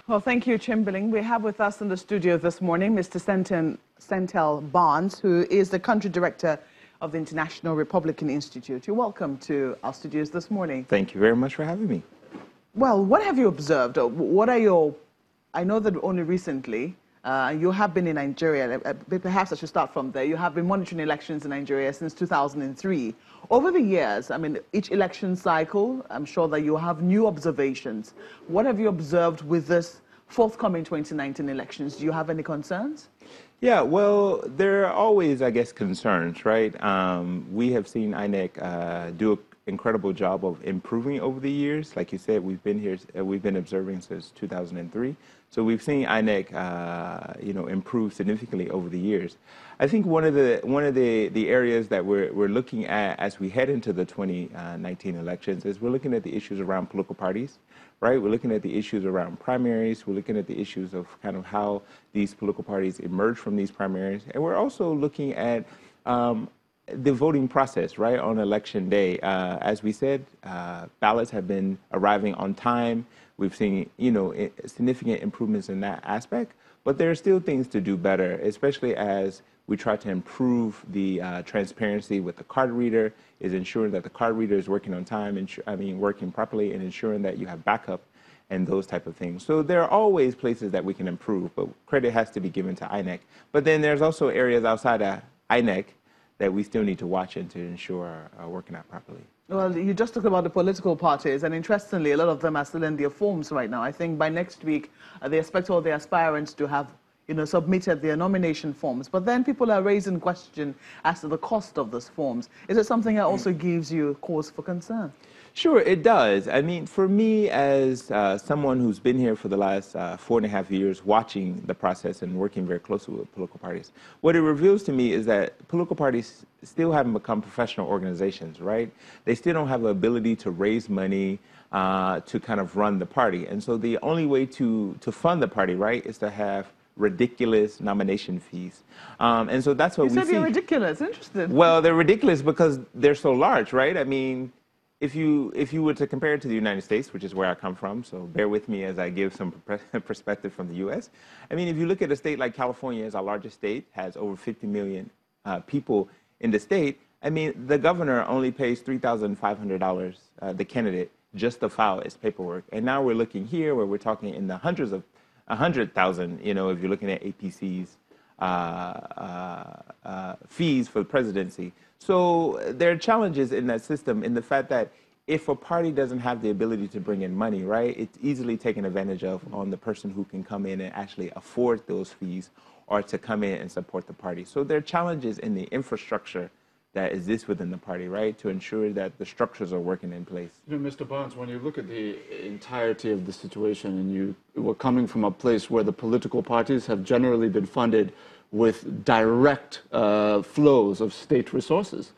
Well, thank you, Chamberlain. We have with us in the studio this morning Mr. Int'l Barnes, who is the country director of the International Republican Institute. You're welcome to our studios this morning. Thank you very much for having me. Well, what have you observed? What are your... I know that only recently you have been in Nigeria. Perhaps I should start from there. You have been monitoring elections in Nigeria since 2003. Over the years, I mean, each election cycle, I'm sure that you have new observations. What have you observed with this forthcoming 2019 elections? Do you have any concerns? Yeah, well, there are always, I guess, concerns, right? We have seen INEC do an incredible job of improving over the years. Like you said, we've been observing since 2003. So we've seen INEC, improve significantly over the years. I think one of the areas that we're looking at as we head into the 2019 elections is we're looking at the issues around political parties, right? We're looking at the issues around primaries. We're looking at the issues of kind of how these political parties emerge from these primaries. And we're also looking at the voting process, right, on election day. As we said, ballots have been arriving on time. We've seen, significant improvements in that aspect, but there are still things to do better, especially as we try to improve the transparency with the card reader, is ensuring that the card reader is working on time, working properly, and ensuring that you have backup and those type of things. So there are always places that we can improve, but credit has to be given to INEC. But then there's also areas outside of INEC that we still need to watch and to ensure are working out properly. Well, you just talked about the political parties, and interestingly, a lot of them are still in their forms right now. I think by next week, they expect all the aspirants to have, submitted their nomination forms. But then people are raising question as to the cost of those forms. Is it something that also gives you cause for concern? Sure, it does. I mean, for me, as someone who's been here for the last 4.5 years watching the process and working very closely with political parties, what it reveals to me is that political parties still haven't become professional organizations, right? They still don't have the ability to raise money to kind of run the party. And so the only way to fund the party, right, is to have ridiculous nomination fees. And so that's what we see. You said they're ridiculous. Interesting. Well, they're ridiculous because they're so large, right? I mean, if you were to compare it to the United States, which is where I come from, so bear with me as I give some perspective from the U.S. I mean, if you look at a state like California, as our largest state, has over 50 million people in the state. I mean, the governor only pays $3,500, the candidate, just to file his paperwork. And now we're looking here where we're talking in the hundreds of 100,000, if you're looking at APC's fees for the presidency. So there are challenges in that system in the fact that if a party doesn't have the ability to bring in money, right, it's easily taken advantage of on the person who can come in and actually afford those fees or to come in and support the party. So there are challenges in the infrastructure that exists within the party, right, to ensure that the structures are working in place. Mr. Barnes, when you look at the entirety of the situation and you were coming from a place where the political parties have generally been funded with direct flows of state resources,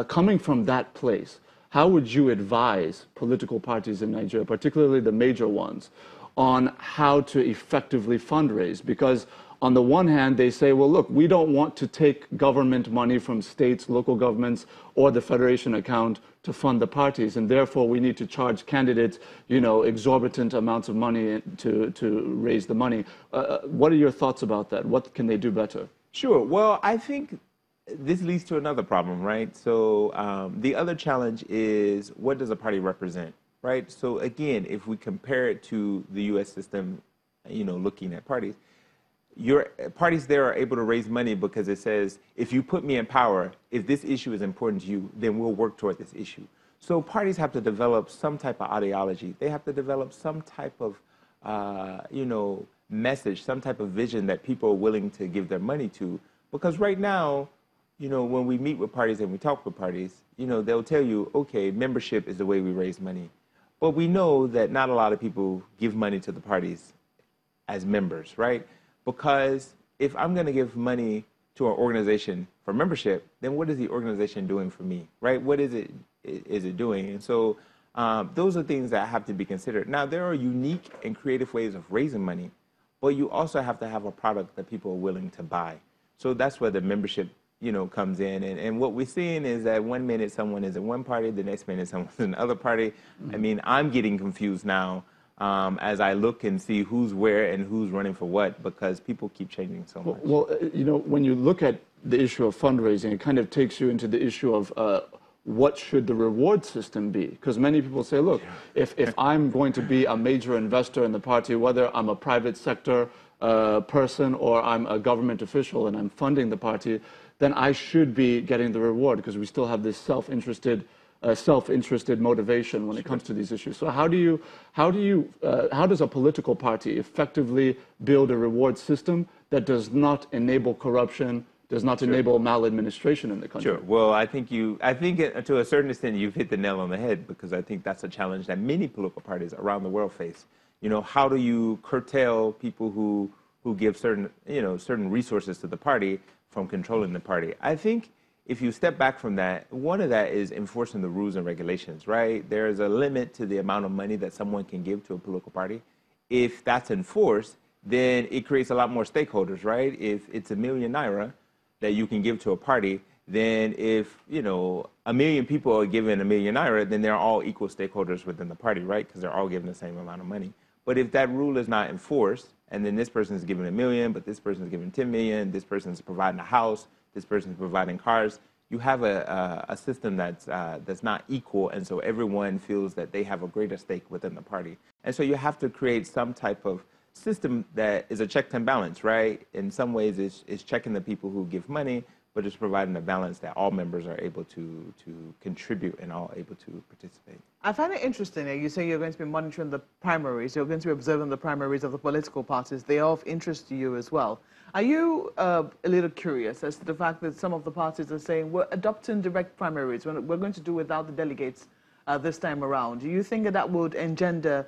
coming from that place, how would you advise political parties in Nigeria, particularly the major ones, on how to effectively fundraise? Because on the one hand, they say, well, look, we don't want to take government money from states, local governments, or the federation account to fund the parties, and therefore we need to charge candidates, exorbitant amounts of money to raise the money. What are your thoughts about that? What can they do better? Sure. Well, I think this leads to another problem, right? So the other challenge is, what does a party represent, right? So again, if we compare it to the U.S. system, looking at parties, your parties there are able to raise money because it says, if you put me in power, if this issue is important to you, then we'll work toward this issue. So parties have to develop some type of ideology. They have to develop some type of, message, some type of vision that people are willing to give their money to. Because right now, when we meet with parties and we talk with parties, they'll tell you, okay, membership is the way we raise money. But we know that not a lot of people give money to the parties as members, right? Because if I'm going to give money to an organization for membership, then what is the organization doing for me, right? What is it doing? And so those are things that have to be considered. Now, there are unique and creative ways of raising money, but you also have to have a product that people are willing to buy. So that's where the membership, comes in. And what we're seeing is that one minute someone is in one party, the next minute someone's in another party. I mean, I'm getting confused now as I look and see who's where and who's running for what, because people keep changing so much. Well, you know, when you look at the issue of fundraising, it kind of takes you into the issue of what should the reward system be? Because many people say, look, if I'm going to be a major investor in the party, whether I'm a private sector person or I'm a government official and I'm funding the party, then I should be getting the reward, because we still have this self-interested motivation when it comes to these issues. So how does a political party effectively build a reward system that does not enable corruption, does not enable maladministration in the country? Sure. Well, I think to a certain extent you've hit the nail on the head, because I think that's a challenge that many political parties around the world face. You know, how do you curtail people who give certain resources to the party from controlling the party? I think if you step back from that, one of that is enforcing the rules and regulations, right? There is a limit to the amount of money that someone can give to a political party. If that's enforced, then it creates a lot more stakeholders, right? If it's ₦1 million that you can give to a party, then if, 1 million people are given ₦1 million, then they're all equal stakeholders within the party, right? Because they're all given the same amount of money. But if that rule is not enforced, and then this person is given $1 million, but this person is given 10 million, this person is providing a house, this person is providing cars, you have a system that's not equal, and so everyone feels that they have a greater stake within the party. And so you have to create some type of system that is a check and balance, right? In some ways, it's checking the people who give money, but it's providing a balance that all members are able to contribute and all able to participate. I find it interesting that you say you're going to be monitoring the primaries, you're going to be observing the primaries of the political parties. They are of interest to you as well. Are you a little curious as to the fact that some of the parties are saying we're adopting direct primaries, we're going to do without the delegates this time around? Do you think that would engender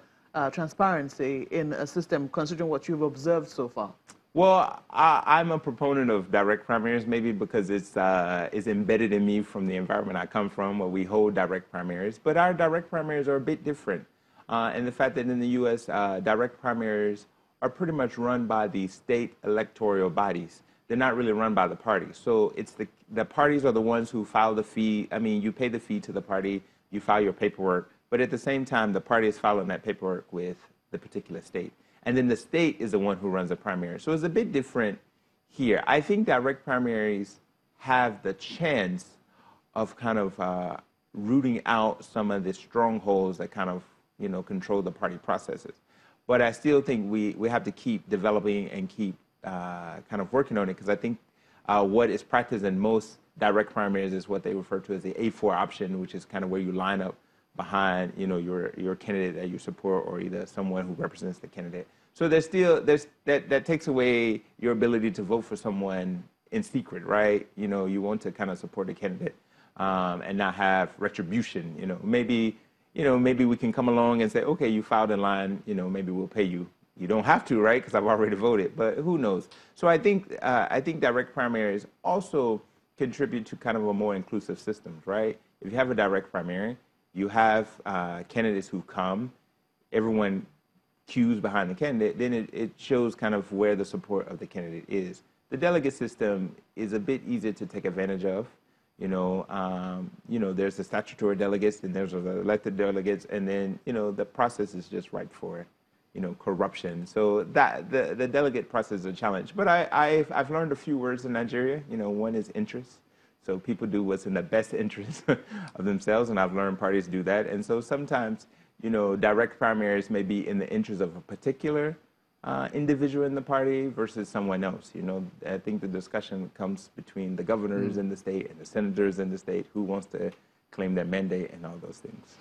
transparency in a system, considering what you've observed so far? Well, I'm a proponent of direct primaries, maybe because it's embedded in me from the environment I come from, where we hold direct primaries. But our direct primaries are a bit different. And the fact that in the U.S., direct primaries are pretty much run by the state electoral bodies. They're not really run by the party. So it's the parties are the ones who file the fee. I mean, you pay the fee to the party, you file your paperwork, but at the same time, the party is filing that paperwork with the particular state. And then the state is the one who runs the primary. So it's a bit different here. I think direct primaries have the chance of kind of rooting out some of the strongholds that kind of, control the party processes. But I still think we have to keep developing and keep kind of working on it, because I think what is practiced in most direct primaries is what they refer to as the A4 option, which is kind of where you line up behind, your candidate that you support, or either someone who represents the candidate. So that takes away your ability to vote for someone in secret, right? You want to kind of support a candidate and not have retribution. Maybe we can come along and say, okay, you filed in line, maybe we'll pay you. You don't have to, right? Because I've already voted, but who knows? So I think direct primaries also contribute to kind of a more inclusive system, right? If you have a direct primary, you have candidates who come, everyone queues behind the candidate, then it shows kind of where the support of the candidate is. The delegate system is a bit easier to take advantage of. There's the statutory delegates, and there's the elected delegates, and then, the process is just ripe for, corruption. So that the delegate process is a challenge. But I've learned a few words in Nigeria. One is interest. So people do what's in the best interest of themselves, and I've learned parties do that. And so sometimes, direct primaries may be in the interest of a particular individual in the party versus someone else. I think the discussion comes between the governors in the state and the senators in the state, who wants to claim their mandate and all those things.